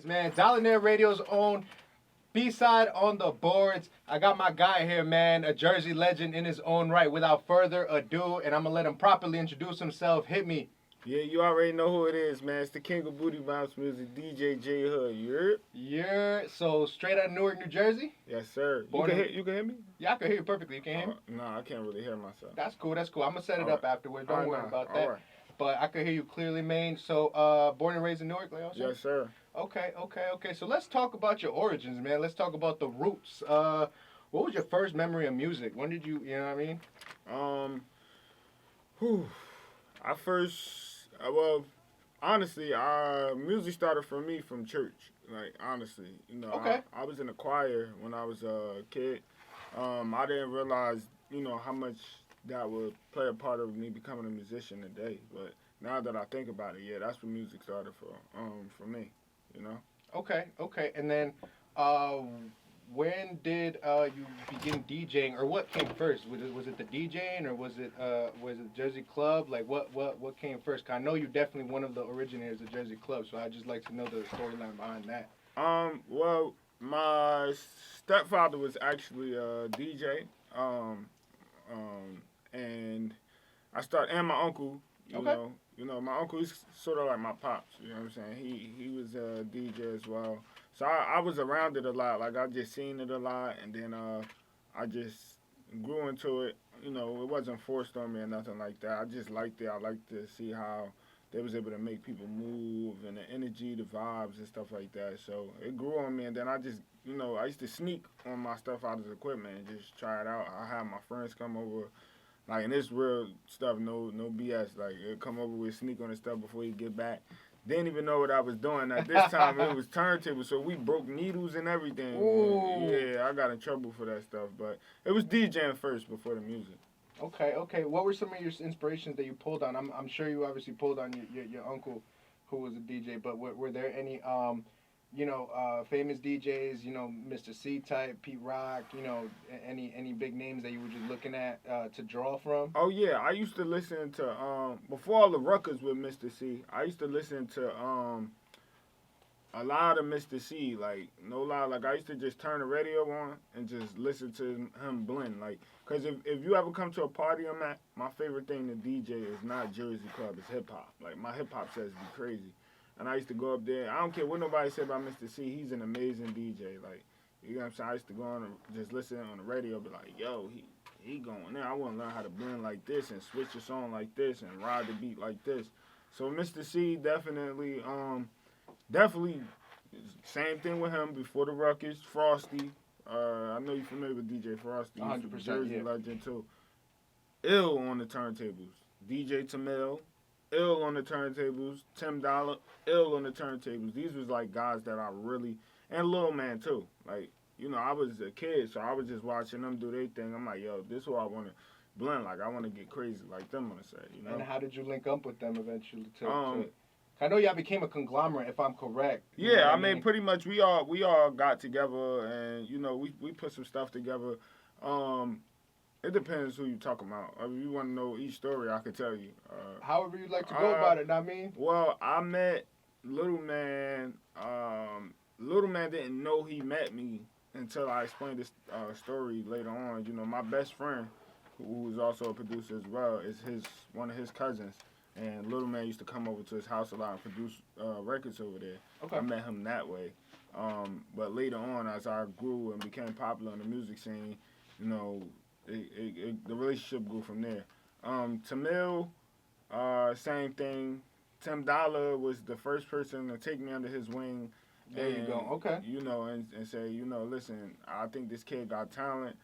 Man. Dollarnaire Radio's own B-side on the boards. I got my guy here, man, a Jersey legend in his own right. Without further ado, and I'm going to let him properly introduce himself. Hit me. Yeah, you already know who it is, man. It's the king of booty bounce music, DJ JayHood. So straight out of Newark, New Jersey? Yes, sir. You can hear me? Yeah, I can hear you perfectly. You can hear me? No, I can't really hear myself. That's cool. I'm going to set it up afterwards. Don't worry about that. Right. But I can hear you clearly, man. So, born and raised in Newark, like I was saying? Yes, sir. Okay. So let's talk about your origins, man. Let's talk about the roots. What was your first memory of music? When did you know what I mean? Honestly, music started for me from church. Like, honestly, Okay. I was in the choir when I was a kid. I didn't realize, how much that would play a part of me becoming a musician today. But now that I think about it, yeah, that's when music started for me, Okay. And then, when did you begin DJing, or what came first? Was it the DJing, or was it Jersey Club? Like what came first? 'Cause I know you're definitely one of the originators of Jersey Club, so I'd just like to know the storyline behind that. Well, my stepfather was actually a DJ. And and my uncle, you know, my uncle is sort of like my pops. You know what I'm saying? He was a DJ as well. So I was around it a lot. Like, I just seen it a lot, and then I just grew into it. It wasn't forced on me or nothing like that. I just liked it. I liked to see how they was able to make people move, and the energy, the vibes, and stuff like that. So it grew on me, and then I just, I used to sneak on my stuff out of the equipment and just try it out. I had my friends come over, like, and this real stuff, no BS. Like, they'd come over, we'd sneak on the stuff before you get back. Didn't even know what I was doing. At this time, it was turntable, so we broke needles and everything. Ooh. Yeah, I got in trouble for that stuff, but it was DJing first before the music. Okay. What were some of your inspirations that you pulled on? I'm sure you obviously pulled on your uncle, who was a DJ. But were there any famous DJs? Mr. C type, Pete Rock. Any big names that you were just looking at to draw from? Oh yeah, I used to listen to before all the ruckus with Mr. C. I used to listen to a lot of Mr. C. Like, no lie, like, I used to just turn the radio on and just listen to him blend. Like, because if you ever come to a party I'm at, my favorite thing to DJ is not Jersey Club, it's hip-hop. Like, my hip-hop sets be crazy. And I used to go up there. I don't care what nobody said about Mr. C. He's an amazing DJ. Like, you know what I'm saying? I used to go on and just listen on the radio, be like, yo, he going there. I want to learn how to blend like this and switch a song like this and ride the beat like this. So Mr. C definitely, same thing with him before the ruckus. Frosty. I know you're familiar with DJ Frosty. 100%, Jersey legend too. Ill on the turntables. DJ Tamil. Ill on the turntables. Tim Dollar. Ill on the turntables. These was like guys that I really, and Lil Man too. Like, I was a kid, so I was just watching them do their thing. I'm like, yo, this is what I want to blend. Like, I want to get crazy like them on the set, And how did you link up with them eventually I know y'all became a conglomerate, if I'm correct. Yeah, I mean, pretty much we all got together, and we put some stuff together. It depends who you talking about. If you want to know each story, I could tell you. However you'd like to go about it, not me. Well, I met Little Man. Little Man didn't know he met me until I explained this story later on. My best friend, who is also a producer as well, is one of his cousins. And Little Man used to come over to his house a lot and produce records over there. Okay. I met him that way. But later on, as I grew and became popular in the music scene, the relationship grew from there. Tamil, same thing. Tim Dollar was the first person to take me under his wing. There you go. Okay. And say, listen, I think this kid got talent.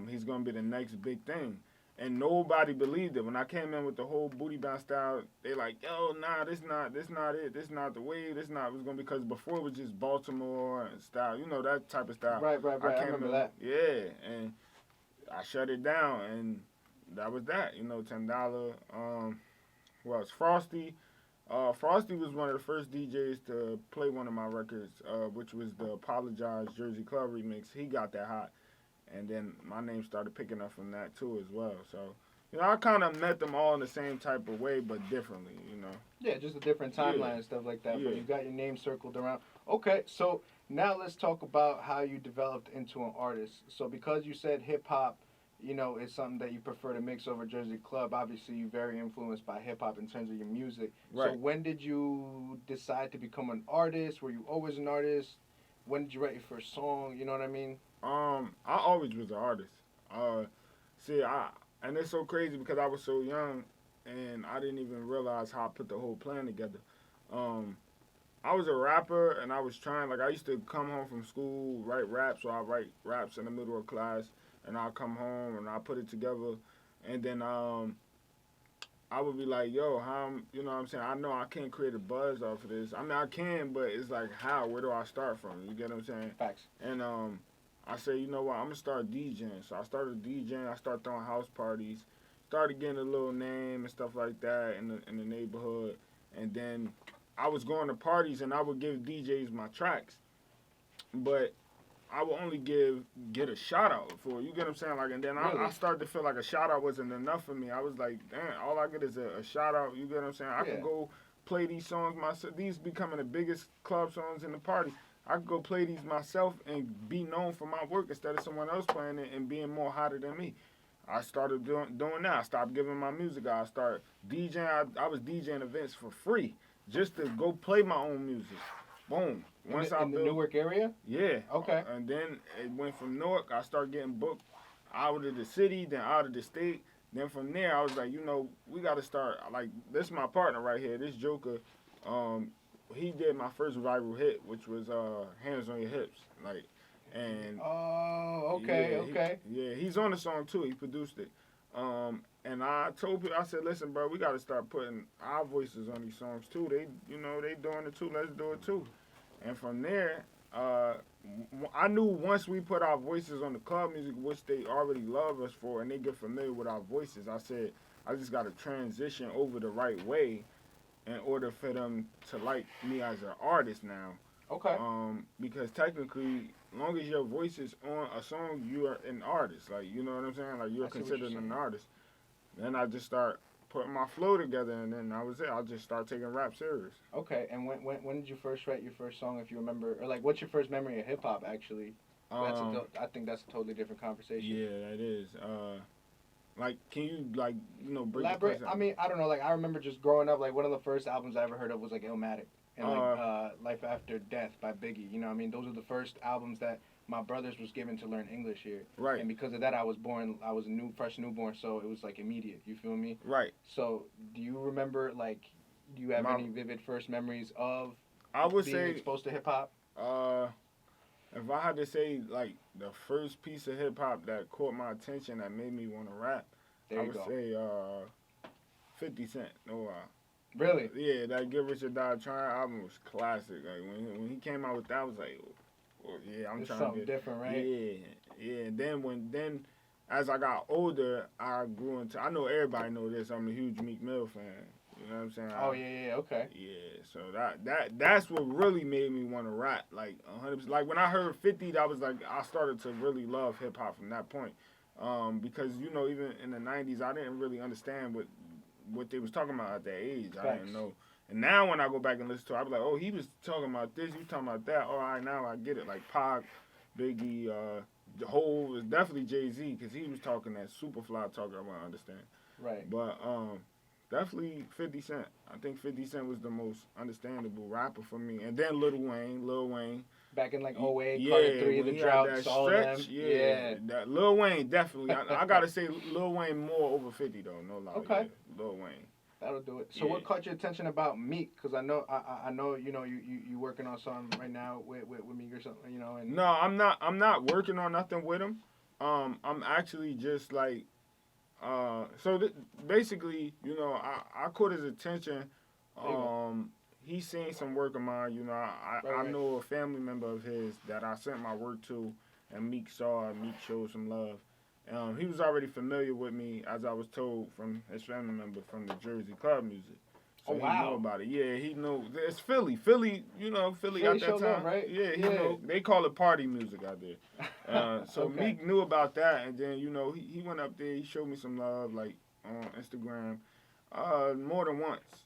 He's going to be the next big thing. And nobody believed it. When I came in with the whole booty bounce style, they like, yo, nah, this not it. This not the way. This not what's going to be. Because before it was just Baltimore style. that type of style. Right. I remember that. Yeah. And I shut it down. And that was that. $10. Who else? Frosty. Frosty was one of the first DJs to play one of my records, which was the Apologize Jersey Club remix. He got that hot. And then my name started picking up from that too as well. So, I kind of met them all in the same type of way, but differently, Yeah, just a different timeline and stuff like that. Yeah. But you got your name circled around. Okay, so now let's talk about how you developed into an artist. So because you said hip hop, is something that you prefer to mix over Jersey club. Obviously, you're very influenced by hip hop in terms of your music. So Right. when did you decide to become an artist? Were you always an artist? When did you write your first song? You know what I mean? I always was an artist. Uh, see, and it's so crazy because I was so young, and I didn't even realize how I put the whole plan together. Um, I was a rapper, and I was trying. Like I used to come home from school, write raps, so I write raps in the middle of class, and I come home and I put it together, and then I would be like, yo, you know what I'm saying? I know I can't create a buzz off of this. I mean, I can, but it's like, how? Where do I start from? You get what I'm saying? Facts. And I say, you know what? I'm gonna start DJing. So I started DJing. I started throwing house parties. Started getting a little name and stuff like that in the neighborhood. And then I was going to parties and I would give DJs my tracks, but I would only get a shout out for it. You get what I'm saying? Like, and then Really? I started to feel like a shout out wasn't enough for me. I was like, damn, all I get is a shout out. You get what I'm saying? I Yeah. could go play these songs myself. These becoming the biggest club songs in the party. I could go play these myself and be known for my work instead of someone else playing it and being more hotter than me. I started doing that. I stopped giving my music out. I started DJing. I was DJing events for free just to go play my own music. Boom. Once In the Newark area? Yeah. Okay. And then it went from Newark. I started getting booked out of the city, then out of the state. Then from there, I was like, we got to start. Like, this is my partner right here. This Joker, he did my first viral hit, which was "Hands on Your Hips." Like, and oh, okay, okay. He's on the song too. He produced it. And I told people, I said, listen, bro, we got to start putting our voices on these songs too. They doing it too. Let's do it too. And from there, I knew once we put our voices on the club music, which they already love us for, and they get familiar with our voices, I said, I just got to transition over the right way in order for them to like me as an artist now. Okay. Because technically, long as your voice is on a song, you are an artist. Like, you know what I'm saying? Like, you're considered an artist. Then I just start putting my flow together, and then I was it. I just start taking rap serious. Okay, and when did you first write your first song, if you remember, or like what's your first memory of hip hop actually? I think that's a totally different conversation. Yeah, that is. Like, can you break Elaborate? I mean, I don't know. Like, I remember just growing up. Like, one of the first albums I ever heard of was like Illmatic and like Life After Death by Biggie. You know what I mean? Those are the first albums that my brothers was given to learn English here. Right. And because of that, I was a fresh newborn, so it was like immediate. You feel me? Right. So, do you remember, like, do you have any vivid first memories of being exposed to hip hop? If I had to say, like, the first piece of hip hop that caught my attention that made me want to rap, I would say 50 Cent. No, really? Yeah, that Get Rich or Die Trying album was classic. Like, when he came out with that, I was like, yeah, I'm it's trying something to get different, right? Yeah. Then as I got older, I grew into. I know everybody know this. I'm a huge Meek Mill fan. You know what I'm saying? Oh yeah, okay. Yeah, so that's what really made me want to rap. Like 100%. Like when I heard 50, that was like I started to really love hip hop from that point. Because even in the 90s, I didn't really understand what they was talking about at that age. Facts. I didn't know. And now when I go back and listen to it, I be like, oh, he was talking about this, you talking about that. All right, now I get it. Like Pac, Biggie, the whole was definitely Jay-Z because he was talking that Superfly talk I want to understand. Right. But definitely 50 Cent. I think 50 Cent was the most understandable rapper for me. And then Lil Wayne. Back in like 08, Carter 3, The Droughts, all of them. Yeah. That Lil Wayne, definitely. I got to say Lil Wayne more over 50, though. No lie. Okay. Yeah, Lil Wayne. That'll do it. So what caught your attention about Meek? Because I know you working on something right now with Meek or something, And No, I'm not working on nothing with him. I'm actually just like, basically, I caught his attention. He's seen some work of mine. I know a family member of his that I sent my work to, and Meek saw it. Meek showed some love. He was already familiar with me, as I was told from his family member from the Jersey club music. So he knew about it. Yeah, he knew. It's Philly. Philly at that time. Up, right? Yeah, he know. They call it party music out there. So Okay. Meek knew about that, and then, he went up there. He showed me some love, like, on Instagram, more than once.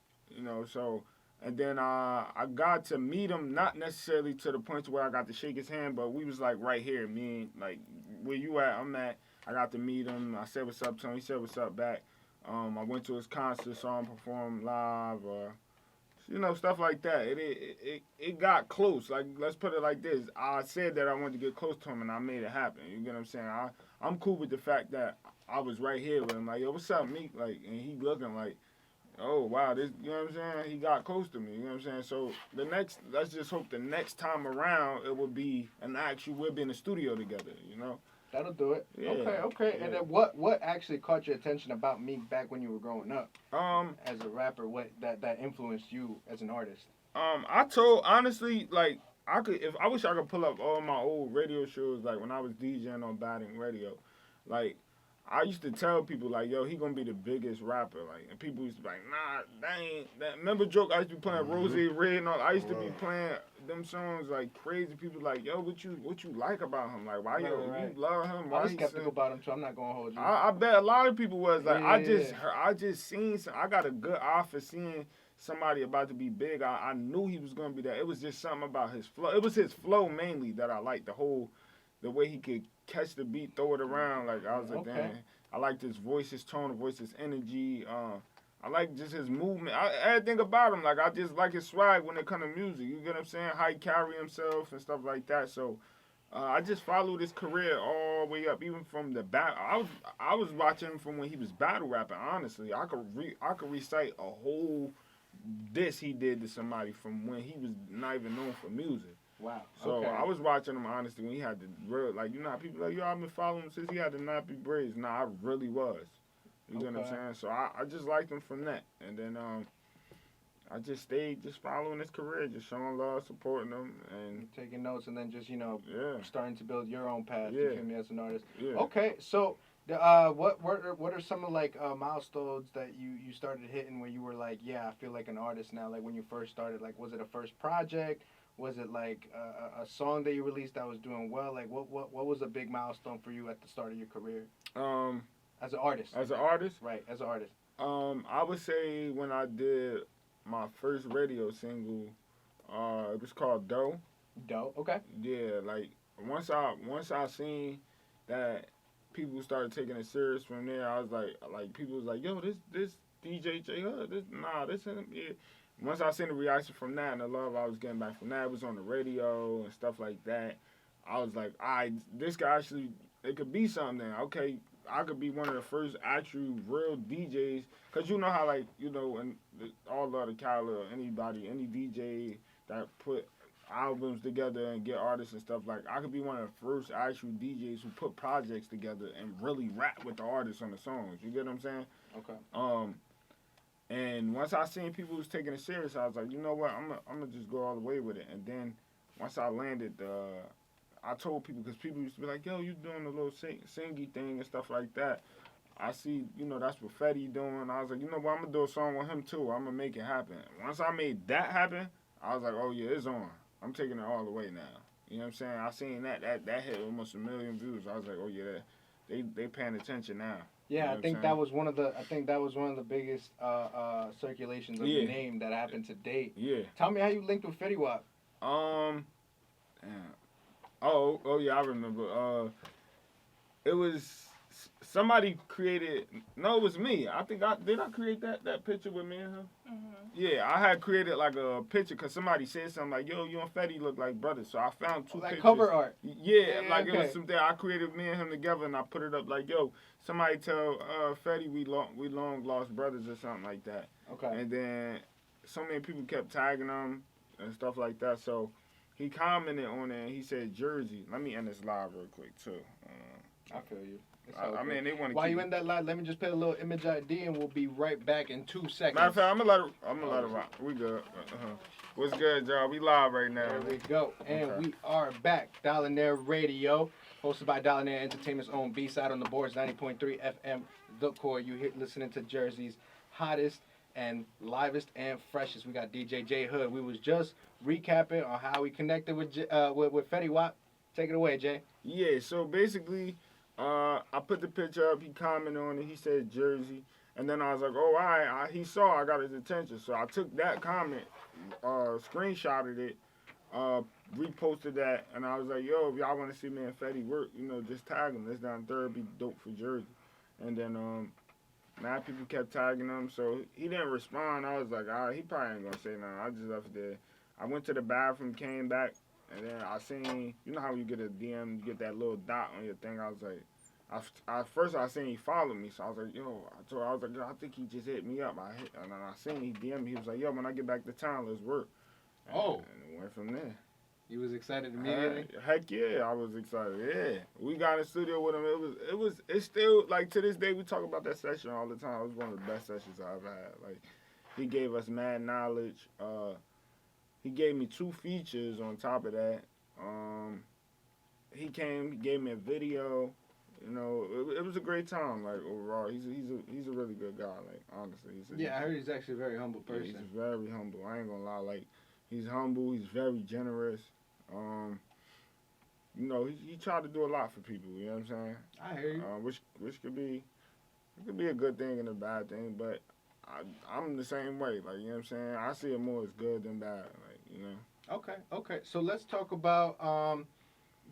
So And then I got to meet him, not necessarily to the point to where I got to shake his hand, but we was like right here, me and like where you at, I'm at. I got to meet him. I said what's up to him. He said what's up back. I went to his concert, saw him perform live, stuff like that. It got close. Like, let's put it like this. I said that I wanted to get close to him, and I made it happen. You get what I'm saying? I'm cool with the fact that I was right here with him. Like, yo, what's up, Meek? Like, and he looking like, oh, wow, this, you know what I'm saying? He got close to me, you know what I'm saying? So let's just hope the next time around it will be an actual, we'll be in the studio together, you know? That'll do it. Yeah. Okay. Yeah. And then what actually caught your attention about Meek back when you were growing up? As a rapper, what that influenced you as an artist? I told, honestly, like, I wish I could pull up all my old radio shows, like when I was DJing on Batting Radio. Like, I used to tell people, like, yo, he gonna be the biggest rapper. Like, and people used to be like, nah, that ain't that. Remember, joke, I used to be playing Rose Red and all. I used to be playing them songs like crazy. People like, yo, what you like about him? Like, why you love him? Why I was skeptical about him too. I'm not gonna hold you. I bet a lot of people was like, Yeah. I just seen. I got a good eye for seeing somebody about to be big. I knew he was gonna be that. It was just something about his flow. It was his flow mainly that I liked. The way he could catch the beat, throw it around. Like, I was like, damn. I liked his voice, his tone of voice, his energy. I like just his movement. Everything about him. Like, I just like his swag when it comes to music. You get what I'm saying? How he carry himself and stuff like that. So, I just followed his career all the way up, even from the battle. I was watching him from when he was battle rapping. Honestly, I could recite a whole diss he did to somebody from when he was not even known for music. Wow. So I was watching him honestly when he had the real, like, you know how people like, yo, I've been following him since he had the nappy braids. Nah, I really was. You get what I'm saying? So I just liked him from that. And then I just stayed just following his career, just showing love, supporting him, and taking notes, and then just starting to build your own path. Yeah. You feel me, as an artist. Yeah. Okay, so what are some of like milestones that you started hitting when you were like, yeah, I feel like an artist now? Like when you first started, like was it a first project? Was it like a song that you released that was doing well? Like what was a big milestone for you at the start of your career? As an artist. As an artist? Right, as an artist. I would say when I did my first radio single, it was called Doe. Doe, okay. Yeah, like once I seen that people started taking it serious from there, I was like people was like, yo, this DJ JayHood, this him. Yeah. Once I seen the reaction from that and the love I was getting back from that, it was on the radio and stuff like that. I was like, this guy actually, it could be something. Okay, I could be one of the first actual real DJs. Because you know how, like, and all of the Khaled, any DJ that put albums together and get artists and stuff, like, I could be one of the first actual DJs who put projects together and really rap with the artists on the songs. You get what I'm saying? Okay. And once I seen people was taking it serious, I was like, you know what, I'm gonna just go all the way with it. And then once I landed, I told people, because people used to be like, yo, you doing a little singy thing and stuff like that. I see, that's what Fetty doing. I was like, you know what, I'm gonna do a song with him too. I'm gonna make it happen. Once I made that happen, I was like, oh yeah, it's on. I'm taking it all the way now. You know what I'm saying? I seen that hit almost 1 million views. I was like, oh yeah, they paying attention now. Yeah, you know I think that was one of the biggest circulations of the name that happened to date. Yeah. Tell me how you linked with Fetty Wap. Oh yeah, I remember. It was somebody created. No, it was me. I think did I create that picture with me and him? Mm-hmm. Yeah, I had created like a picture because somebody said something like, "Yo, you and Fetty look like brothers." So I found two pictures. Cover art. Yeah, like it was something I created me and him together, and I put it up like, "Yo, somebody tell Fetty we long lost brothers" or something like that. Okay. And then so many people kept tagging him and stuff like that. So he commented on it and he said Jersey. Let me end this live real quick too. I feel you. I mean, they want to. While you in that live, let me just put a little image ID, and we'll be right back in 2 seconds. Matter of fact, I'm gonna let it rock. We good. What's good, y'all? We live right now. There we go, and we are back. Dollarnaire Radio, hosted by Dollarnaire Entertainment's own B-side on the boards, 90.3 FM. The Core. You listening to Jersey's hottest and livest and freshest. We got DJ JayHood. We was just recapping on how we connected with Fetty Wap. Take it away, Jay. Yeah. So basically. I put the picture up. He commented on it. He said Jersey, And then I was like, oh, he saw I got his attention. So I took that comment, screenshotted it, reposted that, and I was like, yo, if y'all want to see me and Fetty work, just tag him. This down there be dope for Jersey. And then mad people kept tagging him, so he didn't respond. I was like, he probably ain't gonna say nothing. I just left it there. I went to the bathroom, came back, and then I seen, you know how you get a DM, you get that little dot on your thing. I was like, first I seen he followed me, so I was like, yo, I was like, yo, I think he just hit me up. And then I seen he DM'd me. He was like, yo, when I get back to town, let's work. And it went from there. You was excited immediately? Heck yeah, I was excited. Yeah, we got in the studio with him. It's still like to this day we talk about that session all the time. It was one of the best sessions I ever had. Like, he gave us mad knowledge. He gave me 2 features on top of that. He gave me a video. It was a great time. Like, overall, he's a really good guy. Like, honestly, I heard he's actually a very humble person. Yeah, he's very humble. I ain't gonna lie. Like, he's humble. He's very generous. He tried to do a lot for people. You know what I'm saying? I hear you. Which could be a good thing and a bad thing, but I'm the same way. Like, you know what I'm saying? I see it more as good than bad. Like, Okay. So let's talk about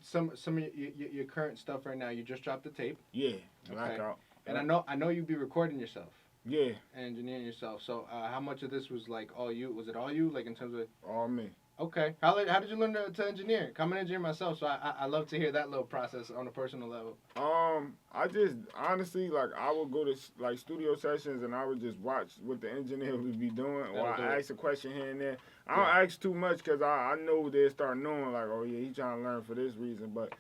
some of your current stuff right now. You just dropped the tape. Yeah, Blackout. And I know you be recording yourself. Yeah. And engineering yourself. So how much of this was like all you? Was it all you? Like in terms of all me. Okay. How did you learn to engineer? I'm an engineer myself, so I love to hear that little process on a personal level. I just honestly I would go to like studio sessions and I would just watch what the engineer would be doing, or I ask a question here and there. I don't ask too much because I know they start knowing like, oh yeah, he's trying to learn for this reason. But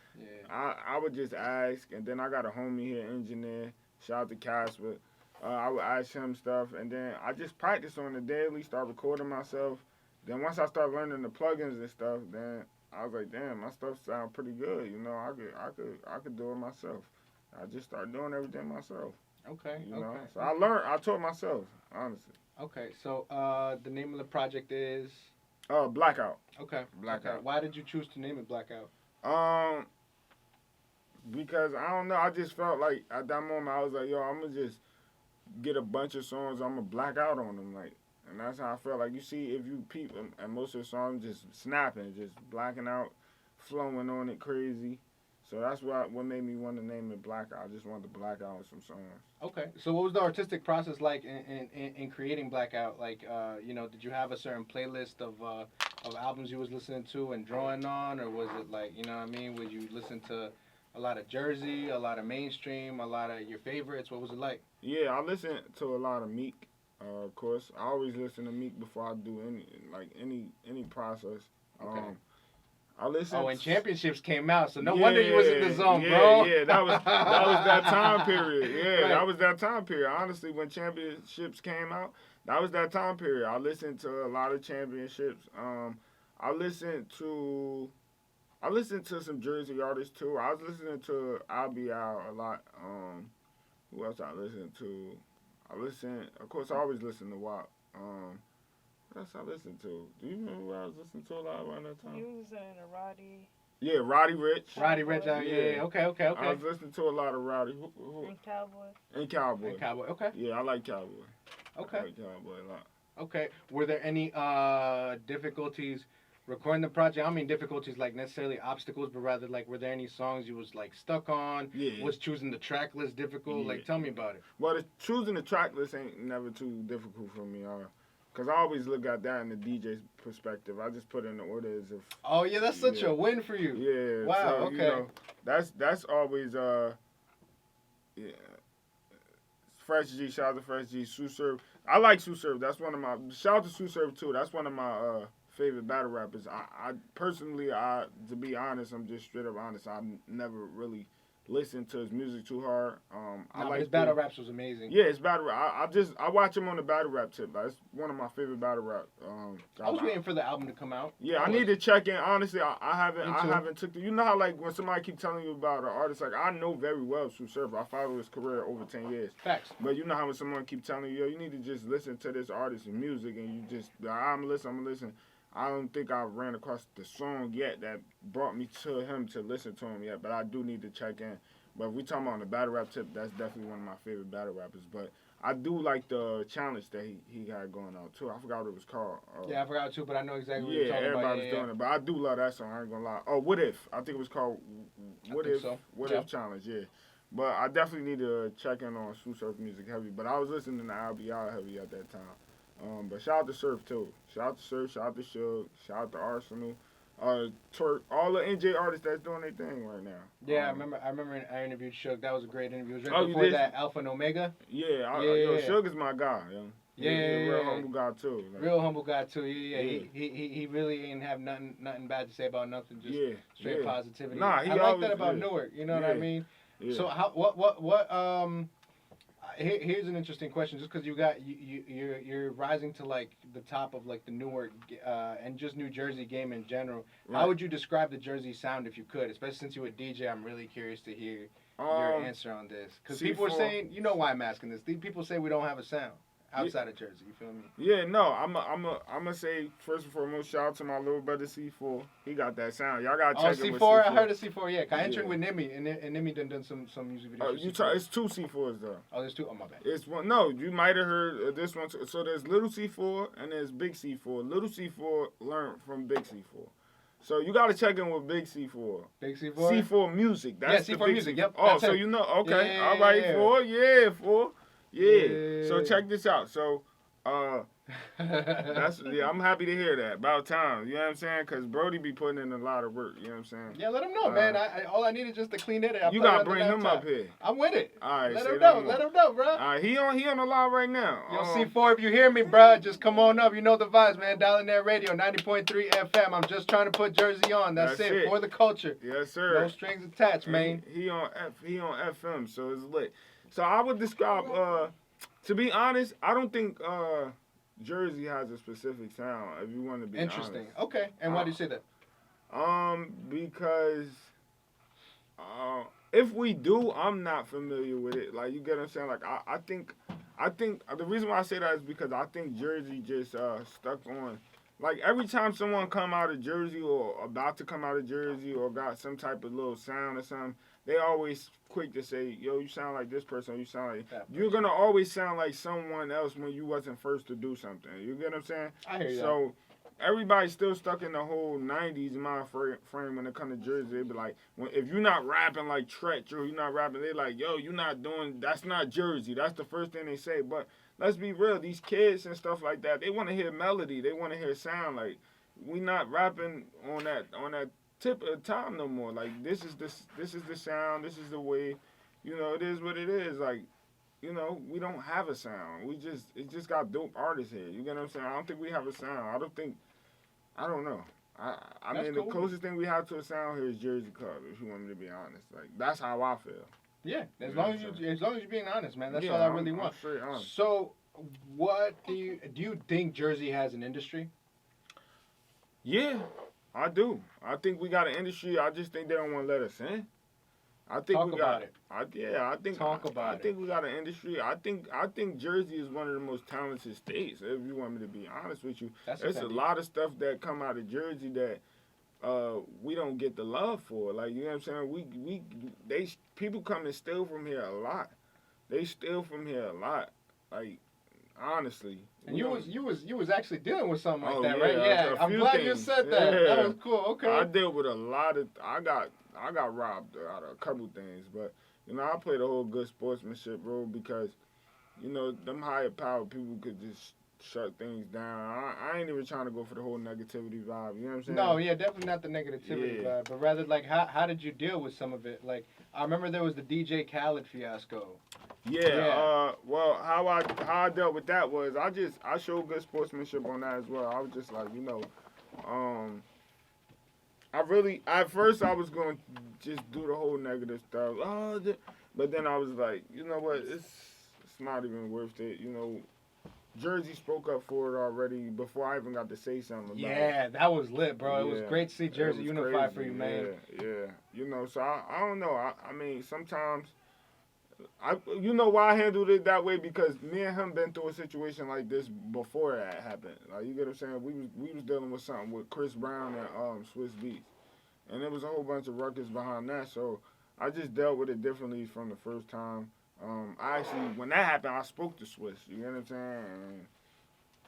I would just ask, and then I got a homie here, engineer. Shout out to Casper. I would ask him stuff, and then I just practice on the daily, start recording myself. Then once I start learning the plugins and stuff, then I was like, damn, my stuff sound pretty good. I could do it myself. I just started doing everything myself. Okay. So I taught myself, honestly. Okay. So the name of the project is Blackout. Okay. Blackout. Okay. Why did you choose to name it Blackout? Because I don't know, I just felt like at that moment I was like, yo, I'm gonna just get a bunch of songs, I'm gonna black out on them, like. And that's how I felt. Like, you see, if you peep, and most of the songs just snapping, just blacking out, flowing on it crazy. So that's what made me want to name it Blackout. I just wanted to black out on some songs. Okay. So what was the artistic process like in creating Blackout? Like, did you have a certain playlist of albums you was listening to and drawing on? Or was it like, would you listen to a lot of Jersey, a lot of mainstream, a lot of your favorites? What was it like? Yeah, I listened to a lot of Meek. Of course, I always listen to Meek before I do any process. Okay. I listen. Oh, and Championships came out, so no wonder you was in the zone, bro. Yeah, that was that time period. Yeah, right. That was that time period. Honestly, when Championships came out, that was that time period. I listened to a lot of Championships. I listened to some Jersey artists too. I was listening to I'll Be Out a lot. Who else I listened to? Of course, I always listen to WAP. What else I listened to? Do you remember what I was listening to a lot around that time? You was listening to Roddy. Yeah, Roddy Rich. Roddy Rich, yeah. Okay. I was listening to a lot of Roddy. And Cowboy. And Cowboy. Okay. Yeah, I like Cowboy. Okay. I like Cowboy a lot. Okay. Were there any difficulties recording the project? I mean difficulties like necessarily obstacles, but rather like were there any songs you was like stuck on? Yeah. Was choosing the track list difficult? Yeah. Like tell me about it. Well, choosing the track list ain't never too difficult for me. Cause I always look at that in the DJ's perspective. I just put in the order as if. Oh yeah, that's such a win for you. Yeah. Wow. So, okay. That's always yeah. Fresh G, shout out to Fresh G, Sue Surf. I like Sue Surf. That's one of my. Shout out to Sue Surf too. That's one of my favorite battle rappers. I personally, to be honest, I'm just straight up honest. I never really listened to his music too hard. His battle raps was amazing. Yeah, his battle rap. I watch him on the battle rap tip. That's one of my favorite battle rap. I was waiting for the album to come out. Yeah, I need to check in. Honestly, I haven't took the. You know how like when somebody keep telling you about an artist, like I know very well Sue Surf. I follow his career over 10 years. Facts. But you know how when someone keep telling you, yo, you need to just listen to this artist's music, and you just I'm gonna listen. I don't think I ran across the song yet that brought me to him to listen to him yet, but I do need to check in. But if we talking about on the battle rap tip, that's definitely one of my favorite battle rappers. But I do like the challenge that he had going on too. I forgot what it was called. Yeah, I forgot too, but I know exactly what you're Yeah, talking about. everybody's doing it, but I do love that song. I ain't gonna lie. Oh, What If? I think it was called What If? So. What If Challenge? Yeah. But I definitely need to check in on Sue Surf Music Heavy. But I was listening to RBI Heavy at that time. But shout out to Surf too. Shout out to Surf. Shout out to Suge. Shout out to Arsenal. Twerk. All the NJ artists that's doing their thing right now. Yeah, I remember I interviewed Suge. That was a great interview. It was right Oh, before that Alpha and Omega. Yeah, Yeah. Suge is my guy, yo. Yeah, He's a real humble guy too. Like, real humble guy too. Yeah. He really ain't have nothing bad to say about nothing. Just straight positivity. Nah, he I like always, that about Newark. You know what I mean? Yeah. So here's an interesting question. Just because you're rising to like the top of like the Newark and just New Jersey game in general. Right. How would you describe the Jersey sound if you could? Especially since you're a DJ, I'm really curious to hear your answer on this. Because people are saying, you know why I'm asking this. People say we don't have a sound outside of Jersey. You feel me? Yeah, no, I'm gonna say first and foremost, shout out to my little brother C4. He got that sound. Y'all gotta check it with C4. I heard of C4. Yeah, I entered with Nimi, and Nimi done some music videos. It's two C4s though. Oh, there's two. Oh, my bad. It's one. No, you might have heard this one. So there's little C4 and there's big C4. Little C4 learned from big C4. So you gotta check in with big C4. Big C4. C4 music. That's C4 the big music. C4. Yep. Oh, so you know? Okay. All right. 4. Yeah, 4. Yeah. So check this out. So. I'm happy to hear that. About time, you know what I'm saying? Because Brody be putting in a lot of work, you know what I'm saying? Yeah, let him know, man. All I need is just to clean it. You gotta bring him up here. I'm with it. All right, let him know, bro. All right, he on the line right now. Yo, C4, if you hear me, bro, just come on up. You know the vibes, man. Dollarnaire Radio, 90.3 FM. I'm just trying to put Jersey on. That's it for the culture. Yes, sir. No strings attached, man. He on FM, so it's lit. So I would describe. To be honest, I don't think Jersey has a specific sound, if you want to be interesting. honest. Okay. And why do you say that? Because if we do, I'm not familiar with it. Like, you get what I'm saying? Like, I think the reason why I say that is because I think Jersey just stuck on. Like, every time someone come out of Jersey or about to come out of Jersey or got some type of little sound or something, they always quick to say, yo, you sound like this person, you sound like... You're going to always sound like someone else when you wasn't first to do something. You get what I'm saying? I hear you. So, everybody's still stuck in the whole 90s mind frame when it comes to Jersey. They be like, if you're not rapping like Tretch or you're not rapping, they like, yo, you're not doing... That's not Jersey. That's the first thing they say. But let's be real. These kids and stuff like that, they want to hear melody. They want to hear sound. Like, we not rapping on that tip of time no more. Like, this is the sound, this is the way, you know, it is what it is. Like, you know, we don't have a sound. It just got dope artists here. You get what I'm saying? I don't think we have a sound. I don't know. I mean, cool. The closest thing we have to a sound here is Jersey Club, if you want me to be honest. Like, that's how I feel. Yeah, as long as you're being honest, man. That's all I really want. I'm straight honest. So, what do you think Jersey has an industry? Yeah, I do. I think we got an industry. I just think they don't want to let us in. I think Talk about it. I think we got an industry. I think Jersey is one of the most talented states. If you want me to be honest with you, there's a lot of stuff that come out of Jersey that we don't get the love for. Like, you know what I'm saying? People come and steal from here a lot. They steal from here a lot. Like, honestly. And you was actually dealing with something like that, yeah, right? Yeah, I'm glad you said that. Yeah. That was cool. Okay. I dealt with a lot of. I got robbed out of a couple things, but you know, I played a whole good sportsmanship role because, you know, them higher power people could just shut things down. I ain't even trying to go for the whole negativity vibe. You know what I'm saying? No, yeah, definitely not the negativity vibe, but rather like how did you deal with some of it? Like, I remember there was the DJ Khaled fiasco. Yeah. Well, how I dealt with that was I showed good sportsmanship on that as well. I was just like, you know, at first I was going to just do the whole negative stuff. But then I was like, you know what? It's not even worth it. You know, Jersey spoke up for it already before I even got to say something about it. Yeah, that was lit, bro. It was great to see Jersey unified for you, man. Yeah. You know, so I don't know. I mean, sometimes... you know why I handled it that way? Because me and him been through a situation like this before that happened. Like, you get what I'm saying? We was dealing with something with Chris Brown and Swiss Beats, and there was a whole bunch of ruckus behind that. So I just dealt with it differently from the first time. I actually, when that happened, I spoke to Swiss. You know what I'm saying? And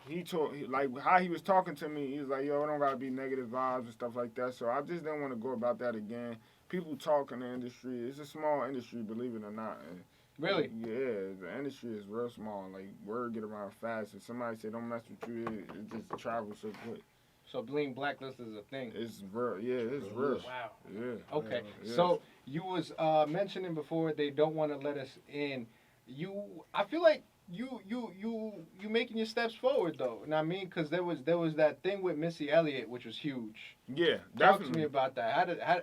he told, like, how he was talking to me, he was like, yo, it don't gotta be negative vibes and stuff like that. So I just didn't want to go about that again. People talk in the industry. It's a small industry, believe it or not. And Really? yeah, the industry is real small. Like, word get around fast. If somebody say don't mess with you, it just travels so quick. So being blacklisted is a thing. It's real. Yeah, it's real. Wow. Yeah. Okay. Yeah. So you was mentioning before they don't want to let us in. I feel like you making your steps forward though. You know what I mean? Because there was that thing with Missy Elliot, which was huge. Yeah, Talk definitely. to me about that.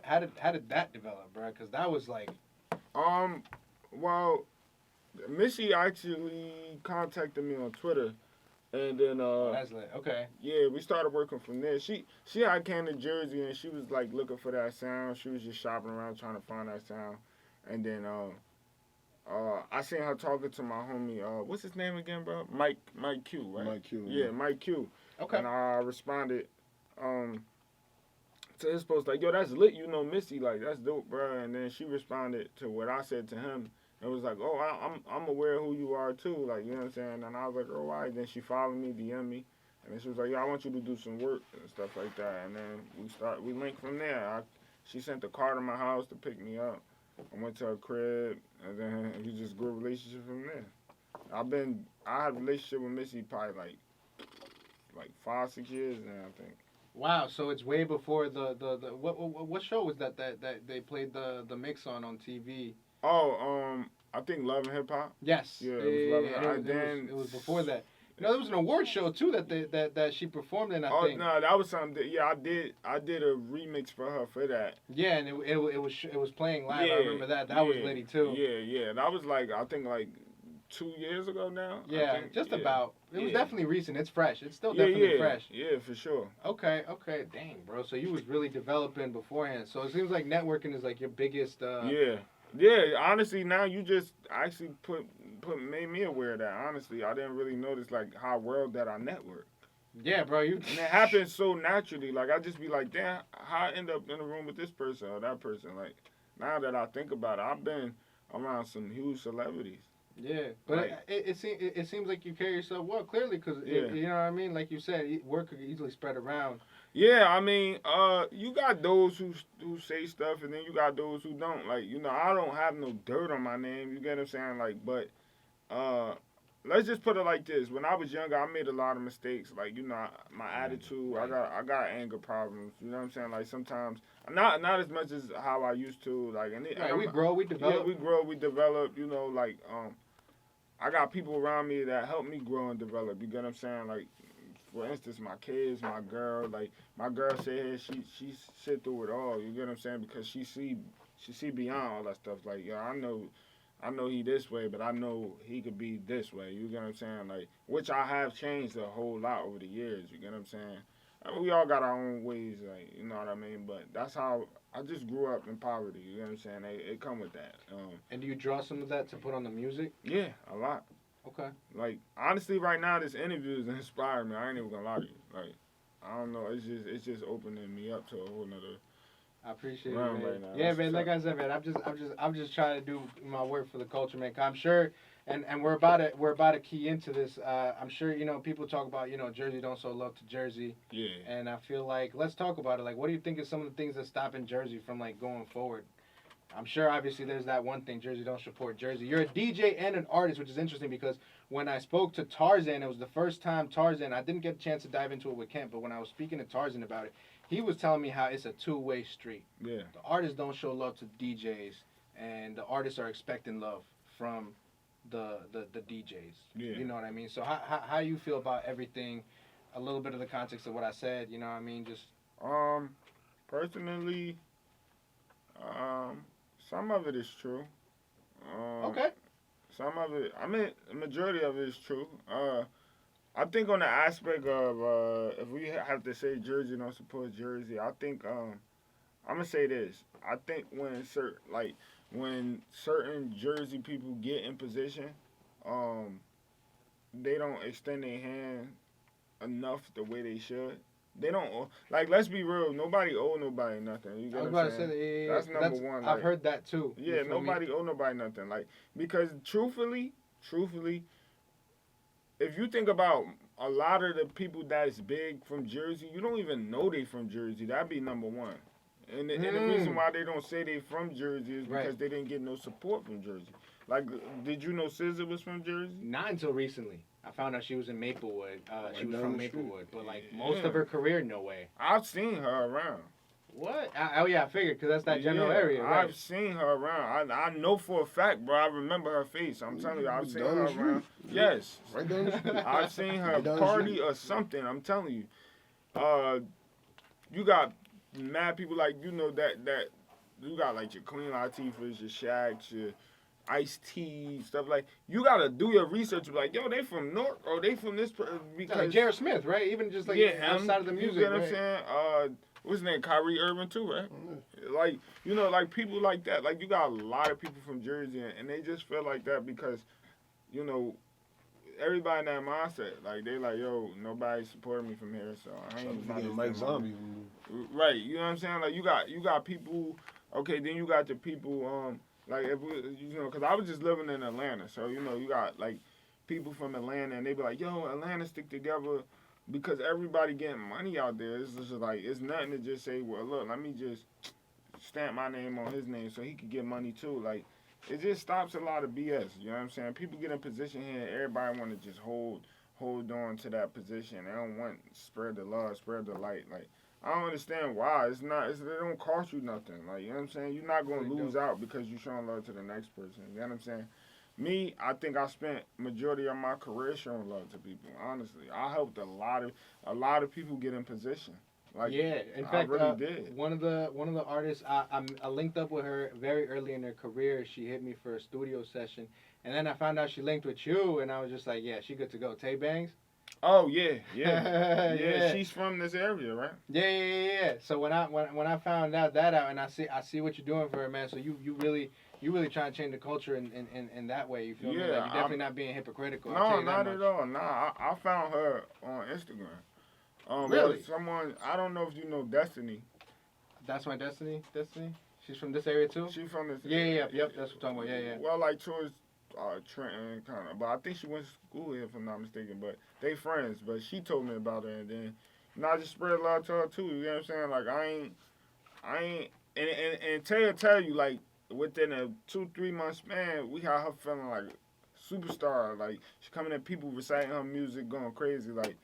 How did that develop, bro? Because that was like. Well, Missy actually contacted me on Twitter. And then, That's lit. Okay. yeah, we started working from there. She had came to Jersey and she was like looking for that sound. She was just shopping around trying to find that sound. And then, I seen her talking to my homie. What's his name again, bro? Mike Q, right? Mike Q. Yeah, Mike Q. Okay. And I responded, to his post like, yo, that's lit. You know Missy, like that's dope, bro. And then she responded to what I said to him. It was like, oh, I'm aware of who you are too, like, you know what I'm saying? And I was like, oh, why? Then she followed me, DM me, and then she was like, yo, I want you to do some work and stuff like that. And then we linked from there. She sent the car to my house to pick me up. I went to her crib, and then we just grew a relationship from there. I had a relationship with Missy probably like 5-6 years now, I think. Wow. So it's way before the what show was that they played the mix on TV? Oh, I think Love and Hip Hop. Yes. Yeah, it was Love and it was before that. You know, there was an award show too that she performed in. I think. No, that was something. Yeah, I did a remix for her for that. Yeah, and it was playing live. I remember that. That was litty too. Yeah. That was like I think like 2 years ago now. Yeah, about. It was definitely recent. It's fresh. It's still definitely fresh. Yeah, for sure. Okay. Dang, bro. So you was really developing beforehand. So it seems like networking is like your biggest. Yeah, honestly, now you just actually made me aware of that. Honestly, I didn't really notice like how well that I network. Yeah, bro, And it happens so naturally. Like I just be like, damn, how I end up in a room with this person or that person. Like now that I think about it, I've been around some huge celebrities. Yeah, but Like, it seems like you carry yourself well, clearly, because you know what I mean. Like you said, word could easily spread around. Yeah, I mean, you got those who say stuff, and then you got those who don't. Like, you know, I don't have no dirt on my name. You get what I'm saying? Like, but let's just put it like this: when I was younger, I made a lot of mistakes. Like, you know, my attitude, I got anger problems. You know what I'm saying? Like sometimes, not as much as how I used to. Like, and We grow, we develop. Yeah, we grow, we develop. You know, like I got people around me that help me grow and develop. You get what I'm saying? Like, for instance, my kids, my girl. Like, my girl said she sit through it all. You get what I'm saying? Because she see beyond all that stuff. Like, yo, I know he this way, but I know he could be this way. You get what I'm saying? Like, which I have changed a whole lot over the years. You get what I'm saying? I mean, we all got our own ways, like, you know what I mean? But that's how I just grew up in poverty. You know what I'm saying? It come with that. And do you draw some of that to put on the music? Yeah, a lot. Okay. Like, honestly, right now, this interview is inspiring me. I ain't even gonna lie to you. Like, I don't know. It's just opening me up to a whole nother. I appreciate it, Round man. right now. Yeah, That's man. what's Like I said, man, I'm just trying to do my work for the culture, man. 'Cause I'm sure, and we're about to key into this. I'm sure, you know, people talk about, you know, Jersey don't show love to Jersey. Yeah. And I feel like, let's talk about it. Like, what do you think is some of the things that stopping Jersey from, like, going forward? I'm sure, obviously, there's that one thing, Jersey don't support Jersey. You're a DJ and an artist, which is interesting because when I spoke to Tarzan, it was the first time Tarzan, I didn't get a chance to dive into it with Kent, but when I was speaking to Tarzan about it, he was telling me how it's a two-way street. Yeah. The artists don't show love to DJs, and the artists are expecting love from the DJs. Yeah. You know what I mean? So how you feel about everything, a little bit of the context of what I said, you know what I mean? Just Personally, some of it is true. okay. Some of it, I mean, the majority of it is true. I think on the aspect of if we have to say Jersey don't support Jersey, I think I'm gonna say this. I think when certain Jersey people get in position, they don't extend their hand enough the way they should. they don't like. Let's be real. Nobody owe nobody nothing. You I get was what about I'm to saying? say That's number one. I've like, heard that too. Yeah, nobody owe nobody nothing. Like, because truthfully, if you think about a lot of the people that's big from Jersey, you don't even know they from Jersey. That'd be number one. And the reason why they don't say they from Jersey is because they didn't get no support from Jersey. Like, did you know SZA was from Jersey? Not until recently. I found out she was in Maplewood. She was from Maplewood, but like most of her career, no way. I've seen her around. What? Oh yeah, I figured because that's that general area. Right? I've seen her around. I know for a fact, bro. I remember her face. I'm telling you, I've seen her around. Yes, right down the street. I've seen her party or something. I'm telling you. You got mad people like that you got like your Queen Latifahs, your Shaqs, your Ice-T, stuff like. You gotta do your research. Like, yo, they from North or they from this because like Jared Smith, right? Even just like outside of the music. You get what I'm saying? What's his name? Kyrie Irving too, right? Like, like people like that. Like, you got a lot of people from Jersey, and they just feel like that because, everybody in that mindset. Like, they like, yo, nobody supporting me from here, so I ain't Mike Zombie. Right, you know what I'm saying? Like, you got people. Okay, then you got the people. Like, if we, because I was just living in Atlanta, so you got like people from Atlanta, and they be like, yo, Atlanta stick together. Because everybody getting money out there, it's just like, it's nothing to just say, well, look, let me just stamp my name on his name so he could get money too. Like, it just stops a lot of BS. You know what I'm saying? People get in position here, everybody want to just hold on to that position. They don't want to spread the love, spread the light. Like, I don't understand why. It don't cost you nothing. Like, you know what I'm saying? You're not going to lose out because you're showing love to the next person. You know what I'm saying? Me, I think I spent majority of my career showing love to people. Honestly, I helped a lot of people get in position. Like, yeah, in fact, I really did. One of the artists I linked up with her very early in her career. She hit me for a studio session, and then I found out she linked with you, and I was just like, yeah, she good to go. Tay Bangs. Oh yeah. Yeah. She's from this area, right? Yeah. So when I found that out, and I see what you're doing for her, man. So you really trying to change the culture in that way. You feel me? Like, you're definitely not being hypocritical. No, not at all. Nah, I found her on Instagram. Really? Someone, I don't know if you know Destiny. That's my Destiny. She's from this area too. She's from this. Yeah. Yep. That's what I'm talking about. Yeah. Well, like towards Trenton, kind of. But I think she went to school here, if I'm not mistaken. But they friends. But she told me about her, and then I just spread love to her too. You know what I'm saying? Like, I ain't, and tell you, like, within a 2-3 month span, we had her feeling like superstar. Like, she coming in, people reciting her music, going crazy. Like,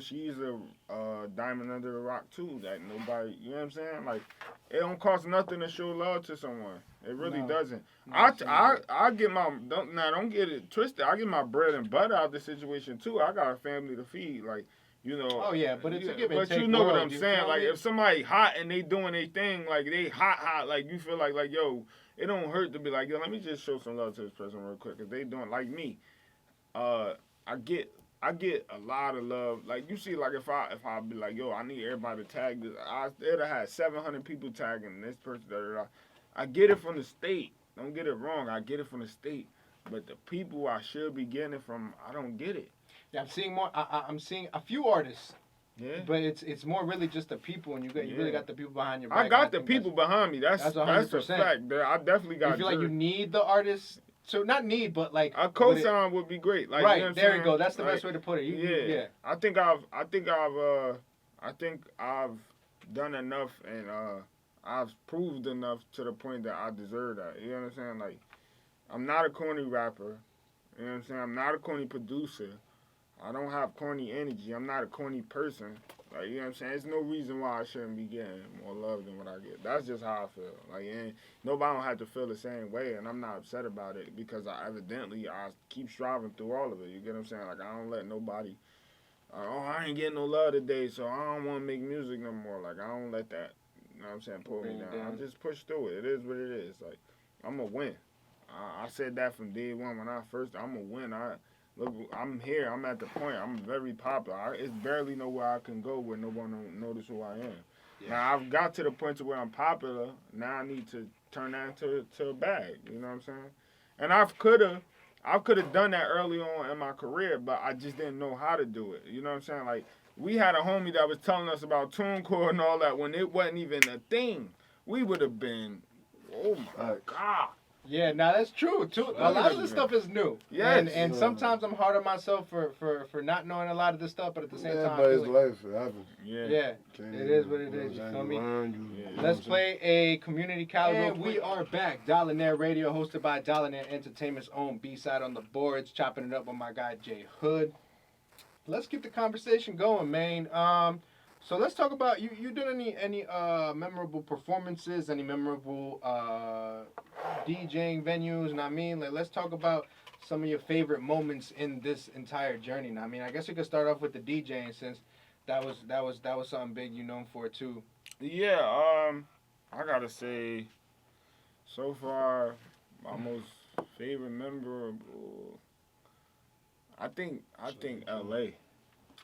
she's a diamond under the rock too. That nobody, you know what I'm saying? Like, it don't cost nothing to show love to someone. It really doesn't. I get don't get it twisted. I get my bread and butter out of the situation too. I got a family to feed. Like, Oh yeah, but it's a give and but take. You know world, what I'm saying? Like, if somebody hot and they doing their thing, like they hot, like you feel like yo, it don't hurt to be like, yo, let me just show some love to this person real quick, cause they doing like me. I get a lot of love. Like, you see, like if I be like, yo, I need everybody to tag this. It'd have had 700 people tagging this person. I get it from the state. Don't get it wrong. I get it from the state. But the people I should be getting it from, I don't get it. Yeah, I'm seeing more. I'm seeing a few artists. Yeah. But it's more really just the people, and you really got the people behind your back. I got the people behind me. That's 100%. a fact. I definitely got. You feel like you need the artists. So not need, but like a co-sign would be great. Like, right, you know what there I'm you go. saying? That's the best way to put it. Yeah. I think I've done enough, and I've proved enough to the point that I deserve that. You know what I'm saying? Like, I'm not a corny rapper. You know what I'm saying? I'm not a corny producer. I don't have corny energy. I'm not a corny person. Like, you know what I'm saying? There's no reason why I shouldn't be getting more love than what I get. That's just how I feel. Like, and nobody don't have to feel the same way, and I'm not upset about it because I keep striving through all of it. You get what I'm saying? Like, I don't let nobody, I ain't getting no love today, so I don't want to make music no more. Like, I don't let that, you know what I'm saying, pull me down. I just push through it. It is what it is. Like, I'm going to win. I said that from day one when I'm going to win. Look, I'm here. I'm at the point. I'm very popular. It's barely nowhere I can go where no one don't notice who I am. Yeah. Now, I've got to the point to where I'm popular. Now I need to turn that into a bag. You know what I'm saying? And I could have done that early on in my career, but I just didn't know how to do it. You know what I'm saying? Like, we had a homie that was telling us about TuneCore and all that when it wasn't even a thing. We would have been, oh my God. Yeah, now that's true too. A lot of this stuff is new. Yes. And sometimes I'm hard on myself for not knowing a lot of this stuff, but at the same time, but I it's feel like, life. It happens. yeah, it is what it is. You feel me? Let's play a community Khaled. And we are back. Dollarnaire Radio, hosted by Dollarnaire Entertainment's own B-side on the boards, chopping it up with my guy JayHood. Let's keep the conversation going, man. So let's talk about you did any memorable performances, any memorable DJing venues, and I mean, like, let's talk about some of your favorite moments in this entire journey. Now, I mean, I guess we could start off with the DJing, since that was something big you known for too. Yeah, I gotta say, so far, my most favorite memorable, I think LA.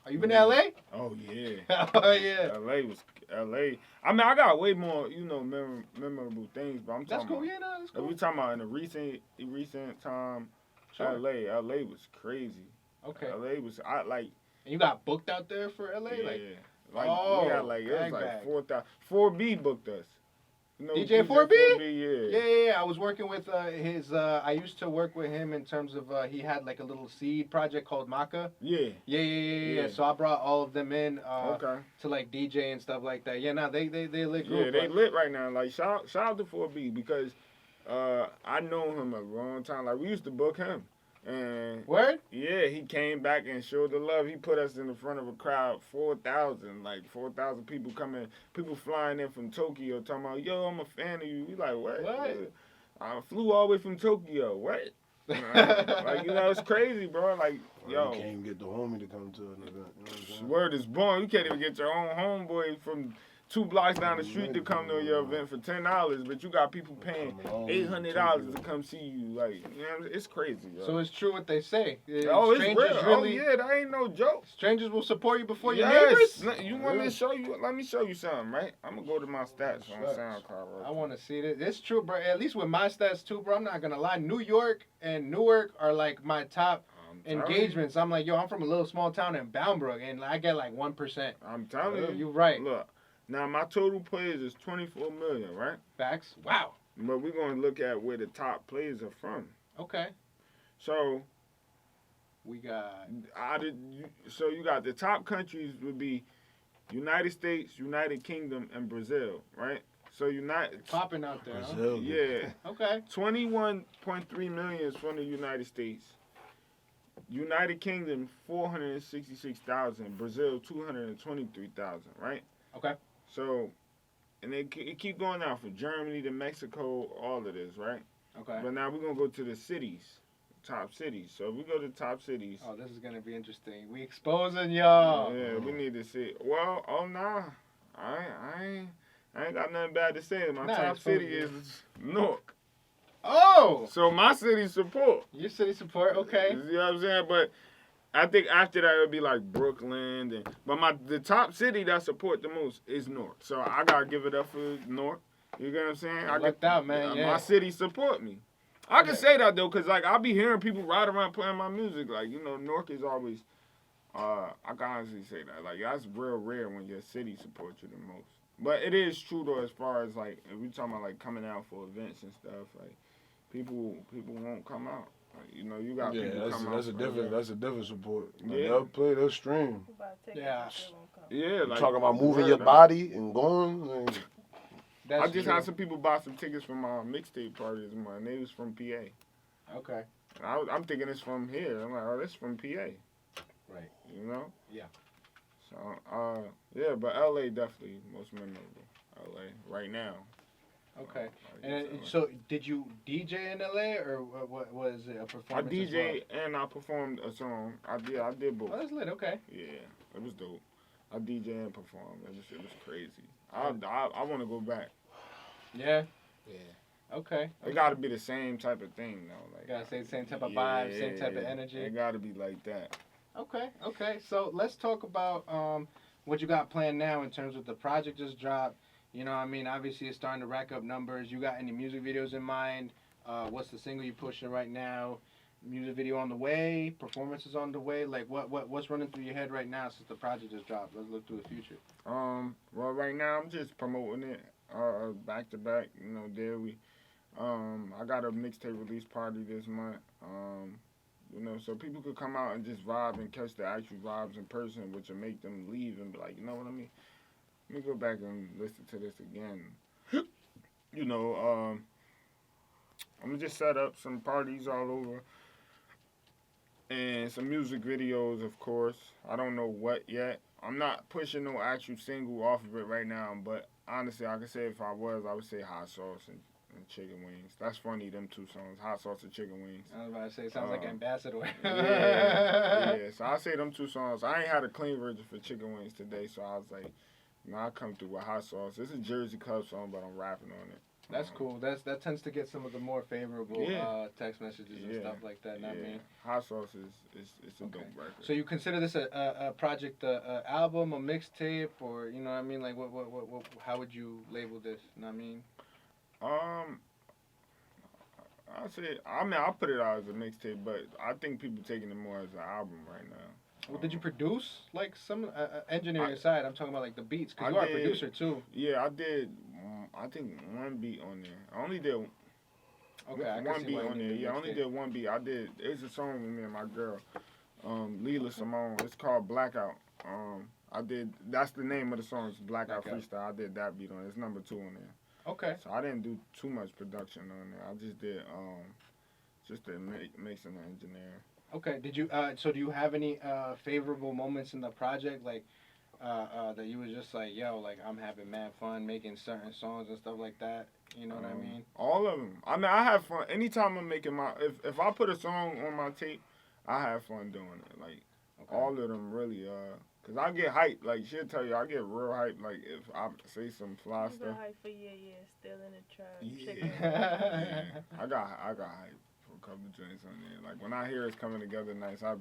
Are you been to LA? Oh yeah. Oh yeah. LA. I mean, I got way more, memorable things, but I'm That's talking cool. about, Yeah, no, that's cool. if we talking about in a recent time, Sure. LA was crazy. Okay. LA was And you got booked out there for LA, yeah. like. We had like it was bang, like bang. 4,000. 4B booked us. You know, DJ 4B? Yeah. Yeah. I was working with his. I used to work with him in terms of he had like a little seed project called Maca. Yeah. Yeah. So I brought all of them in Okay. to like DJ and stuff like that. Yeah, no, they lit group. Yeah, they lit right now. Like shout out to 4B because I know him a long time. Like we used to book him. And Word? yeah, he came back and showed the love. He put us in the front of a crowd, 4,000 people coming, people flying in from Tokyo talking about, yo, I'm a fan of you. We like, what? I flew all the way from Tokyo. What? Like, it's crazy, bro. Like, yo. You can't even get the homie to come to an event. You know what I'm saying? Word is born. You can't even get your own homeboy from 2 blocks down the street to come to your event for $10, but you got people paying $800 to come see you. Like, it's crazy, yo. So it's true what they say. Oh, it's Strangers real. really, Oh, yeah, that ain't no joke. Strangers will support you before your neighbors? You want me to show you? Let me show you something, right? I'm going to go to my stats on SoundCloud. Right? I want to see it. It's true, bro. At least with my stats, too, bro. I'm not going to lie. New York and Newark are, like, my top engagements. I'm like, yo, I'm from a little small town in Boundbrook, and I get, like, 1%. I'm telling you. You're right. Look, now my total players is 24 million, right? Facts. Wow. But we're going to look at where the top players are from. Okay. So we got. So you got the top countries would be United States, United Kingdom, and Brazil, right? So Popping out there. Brazil. Huh? Yeah. Okay. 21.3 million is from the United States. United Kingdom 466,000. Brazil 223,000. Right. Okay. So, and it keep going down from Germany to Mexico, all of this, right? Okay. But now we're going to go to the cities, top cities. So if we go to top cities. Oh, this is going to be interesting. We exposing y'all. Yeah, we need to see. Well, nah. I ain't got nothing bad to say. My top city is Newark. Oh! So my city support. Your city support, okay. You know what I'm saying? But I think after that, it'll be like Brooklyn. But the top city that support the most is Newark. So I got to give it up for Newark. You get what I'm saying? I lucked out, man. Yeah. My city support me. I can say that, though, because, like, I'll be hearing people ride around playing my music. Like, Newark is always, I can honestly say that. Like, that's real rare when your city supports you the most. But it is true, though, as far as, like, if we talking about, like, coming out for events and stuff, like, people won't come out. Like, you got people come out. That's a different support. Like, Yeah. They'll play, they'll stream. Yeah. Yeah, like, Talking about moving your body and going. Like, I just had some people buy some tickets from my mixtape party this morning. They was from PA. Okay. I'm thinking it's from here. I'm like, oh, that's from PA. Right. You know? Yeah. So, yeah, but LA definitely most memorable. LA right now. Okay. And so, did you DJ in LA, or what was it, a performance? I DJ and I performed a song. I did both. Oh, that's lit. Okay. Yeah, it was dope. I DJ and performed. It was crazy. I want to go back. Yeah. Okay. It got to be the same type of thing, though. Like, gotta say the same type of vibe, same type of energy. It got to be like that. Okay. So let's talk about what you got planned now in terms of the project just dropped. You know what I mean? Obviously, it's starting to rack up numbers. You got any music videos in mind? What's the single you're pushing right now? music video on the way, performances on the way. Like what's running through your head right now since the project just dropped? Let's look to the future. Well, right now I'm just promoting it, back to back. You know, daily. I got a mixtape release party this month. You know, so people could come out and just vibe and catch the actual vibes in person, which will make them leave and be like, you know what I mean? Let me go back and listen to this again. You know, I'm gonna just set up some parties all over and some music videos, of course. I don't know what yet. I'm not pushing no actual single off of it right now, but honestly, I could say if I was, I would say Hot Sauce and Chicken Wings. That's funny, them two songs, Hot Sauce and Chicken Wings. I was about to say, sounds like Ambassador. Yeah, so I say them two songs. I ain't had a clean version for Chicken Wings today, so I was like, you know, I come through with Hot Sauce. It's a Jersey Club song, but I'm rapping on it. That's cool. That tends to get some of the more favorable text messages and stuff like that. Not me. Hot Sauce is a dope record. So you consider this a project, a album, a mixtape, or you know what I mean? Like what how would you label this? You know what I mean? I'll put it out as a mixtape, but I think people taking it more as an album right now. Well, did you produce like some engineering side? I'm talking about like the beats, because you are a producer too. Yeah, I did. I think one beat on there. I only did one beat on there. Yeah, I only did one beat. It's a song with me and my girl, Leela Simone. It's called Blackout. That's the name of the song. It's Blackout Freestyle. I did that beat on it. It's number 2 on there. Okay. So I didn't do too much production on there. I just did just the mixing and engineering. Okay. Did you so do you have any favorable moments in the project, like that you was just like, yo, like I'm having mad fun making certain songs and stuff like that? You know what I mean? All of them. I mean, I have fun anytime I'm making if I put a song on my tape, I have fun doing it. Like all of them really. Cause I get hyped. Like she'll tell you, I get real hyped. Like if I say some fly stuff. You got hyped for still in the trap. Yeah. I got hyped for a couple of joints on there. Like when I hear it's coming together nice, I'll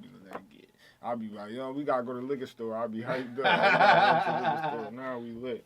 be like, yo, we gotta go to the liquor store. I'll be hyped up. Now we lit.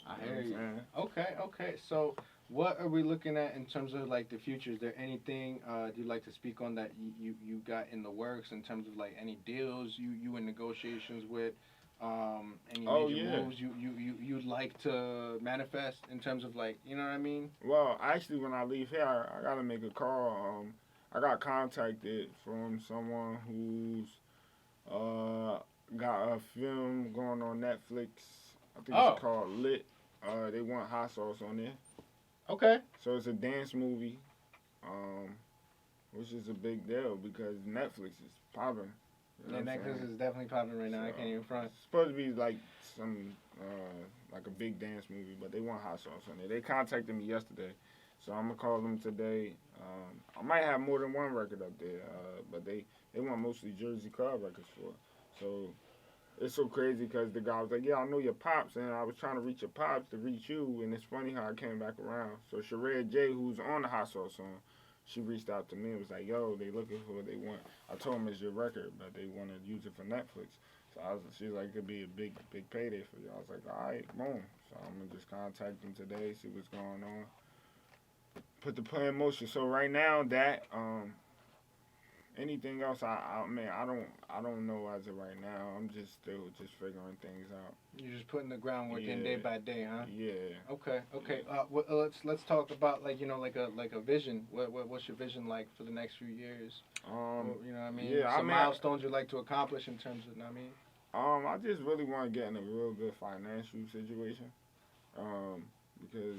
I hear you. Okay. So what are we looking at in terms of like the future? Is there anything you'd like to speak on that you got in the works in terms of like any deals you in negotiations with? Any major moves you'd like to manifest in terms of like, you know what I mean? Well, actually, when I leave here, I gotta make a call. I got contacted from someone who's got a film going on Netflix. I think it's called Lit. They want Hot Sauce on there. Okay. So it's a dance movie, which is a big deal because Netflix is popping. You know Netflix is definitely popping right now. So, I can't even front. It's supposed to be like some like a big dance movie, but they want Hot Sauce on there. They contacted me yesterday, so I'm gonna call them today. I might have more than one record up there, but they want mostly Jersey Club records for it. So it's so crazy because the guy was like, yeah, I know your pops, and I was trying to reach your pops to reach you, and it's funny how I came back around. So Sheree J, who's on the Hot Sauce song, she reached out to me and was like, yo, they looking for what they want. I told them it's your record, but they want to use it for Netflix. So she was like, it could be a big payday for you. I was like, all right, boom. So I'm going to just contact them today, see what's going on. Put the plan in motion. So right now, that, anything else, I don't know as of right now. I'm just still figuring things out. You're just putting the groundwork in day by day, huh? Yeah. Okay. Let's talk about like like a vision. What's your vision like for the next few years? You know what I mean? Yeah, Some milestones you'd like to accomplish in terms of, you know what I mean? I just really want to get in a real good financial situation. Because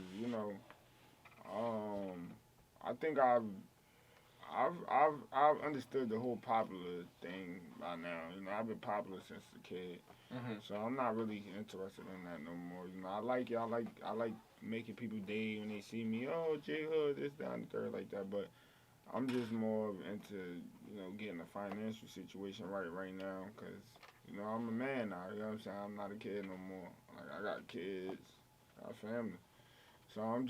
I think I've understood the whole popular thing by now. I've been popular since a kid, so I'm not really interested in that no more. I like it. I like making people day when they see me. Oh, JayHood, this, down, the third, like that. But I'm just more into getting a financial situation right now, because I'm a man now. You know what I'm saying? I'm not a kid no more. Like I got kids, I got family. So I'm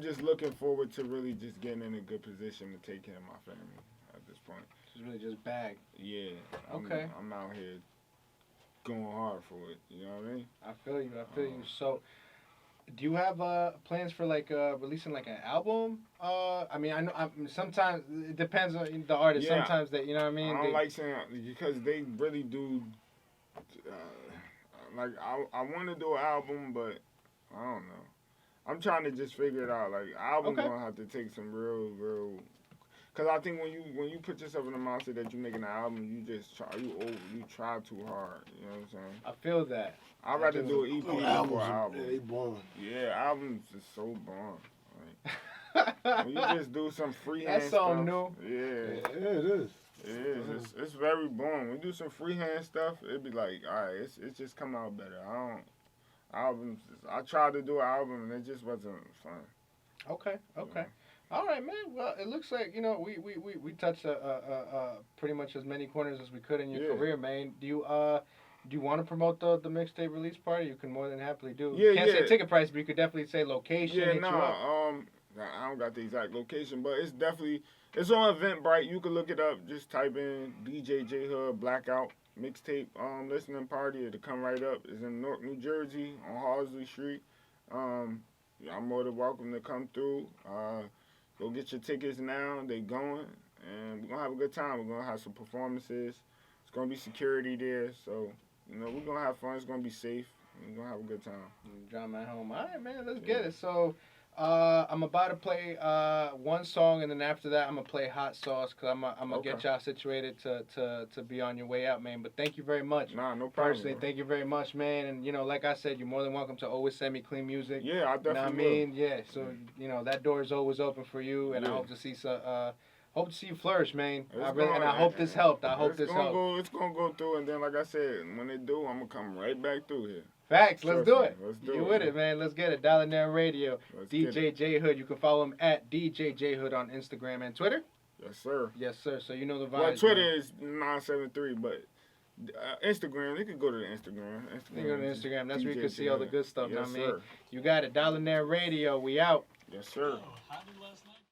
just looking forward to really just getting in a good position to take care of my family at this point. Really just bag. Yeah. Okay. I'm out here going hard for it. You know what I mean? I feel you. So Do you have plans for like releasing like an album? I mean, I know sometimes it depends on the artist. Yeah. Sometimes that you know what I mean. I don't like saying because they really do. Like I want to do an album, but I don't know. I'm trying to just figure it out. Like album Okay. gonna have to take some real. Cause I think when you put yourself in the mindset that you're making an album, you just try you try too hard. You know what I'm saying? I feel that. I'd rather do an EP before an album. Yeah, they boring. Yeah, albums is so boring. Like, when you just do some freehand That's stuff. something new. Yeah. Yeah, it is. It is. It's very boring. When you do some freehand stuff, it'd be like, all right, it's just come out better. Albums. I tried to do an album and it just wasn't fun. Okay. Okay. Yeah. All right, man. Well, it looks like we touched pretty much as many corners as we could in your Yeah. career, man. Do you want to promote the mixtape release party? You can more than happily do. Yeah, You can't say yeah. ticket price, but you could definitely say location. Yeah, hit you no, up. I don't got the exact location, but it's on Eventbrite. You can look it up. Just type in DJ JayHood Blackout Mixtape listening party. It'll come right up. It's in Newark, New Jersey on Halsey Street. I'm more than welcome to come through. Go get your tickets now. They going, and we're gonna have a good time. We're gonna have some performances. It's gonna be security there, so we're gonna have fun. It's gonna be safe. We're gonna have a good time. Drama at home. All right, man. Let's get it. So, I'm about to play one song, and then after that, I'm gonna play Hot Sauce because I'm gonna get Okay. y'all situated to be on your way out, man. But thank you very much. Nah, no problem. Personally, bro. thank you very much, man. And like I said, you're more than welcome to always send me clean music. Yeah, I You know what I definitely mean? Yeah. So that door is always open for you, and I Yeah. hope to see you flourish, man. It's I really going- and I hope this helped. I hope it's this gonna helped. It's gonna go through, and then like I said, when it do, I'm gonna come right back through here. Facts. Let's Trust do me. it. Let's do You it, with it, man? Let's get it. Dollarnaire Radio. Let's get DJ it. JayHood. You can follow him at DJ JayHood on Instagram and Twitter. Yes, sir. Yes, sir. So you know the vibes. Well, Twitter man. is 973, but Instagram, they could go to the Instagram. You go to Instagram. That's where you DJ can see all the good stuff. Yes, know what I mean? sir. You got it. Dollarnaire Radio. We out. Yes, sir. How do